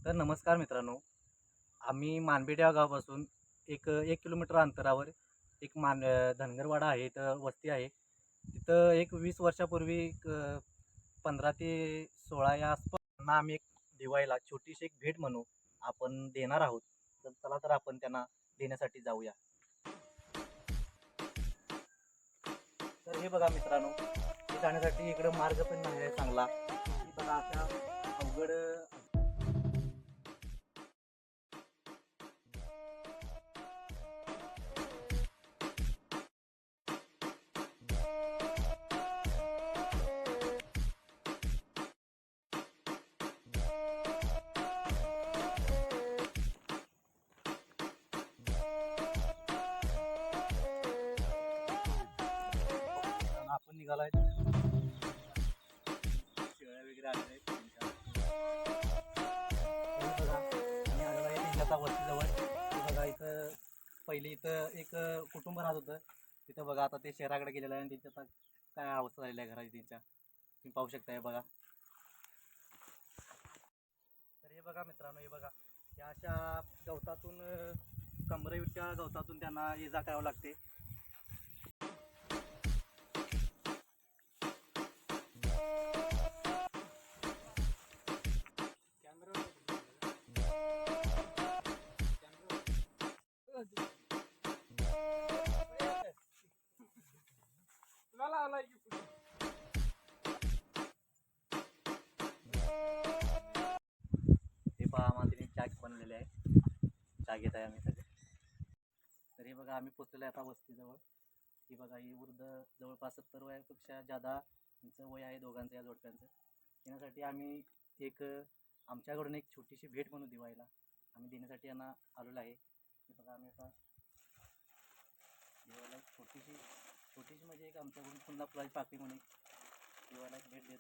तर नमस्कार मित्रांनो, आम्ही मानपेट या गावापासून एक किलोमीटर अंतरावर धनगरवाडा आहे, इथं वस्ती आहे. तिथं एक 20 वर्षापूर्वी 15 ते 16 या आसपास त्यांना आम्ही एक दिवाळीला छोटीशी एक भेट म्हणून आपण देणार आहोत. तर चला तर आपण त्यांना देण्यासाठी जाऊया. तर हे बघा मित्रांनो, हे जाण्यासाठी इकडं मार्ग पण नाही आहे चांगला. ही बघा अशा अवघड आपण निघालोय. शेळ्या वगैरे आलेल्या आहेत त्यांच्या. हे बघा आम्ही आलेलो आहे त्यांच्या वस्तीजवळ. हे बघा इथं पहिले इथं एक कुटुंब राहत होतं. तिथं बघा आता ते शहराकडे गेलेलं आहे आणि त्यांच्या आता काय अवस्था झालेली आहे घराची त्यांच्या. तुम्ही पाहू शकता हे बघा. तर हे बघा मित्रांनो, हे बघा या अशा गवतातून कमरेच्या गवतातून त्यांना ये जा करावं लागते. हे पहा आम्हाला तिने चहा बनलेले आहे. चहा घेत आहे आम्ही सगळे. तर हे बघा आम्ही पोचलेलो आहे आता वस्तीजवळ. ही बघा ही वृद्ध जवळपास 70 वयापेक्षा जादा यांचं वय आहे दोघांचं या जोडप्यांचं. येण्यासाठी आम्ही एक आमच्याकडून एक छोटीशी भेट म्हणून दिवाळीला आम्ही देण्यासाठी यांना आलेलो आहे. हे बघा आम्ही आता दिवाळीला एक छोटीशी छोटीशी म्हणजे एक आमच्याकडून पुन्हा फुलाची पाकळी म्हणून दिवाळीला एक भेट देत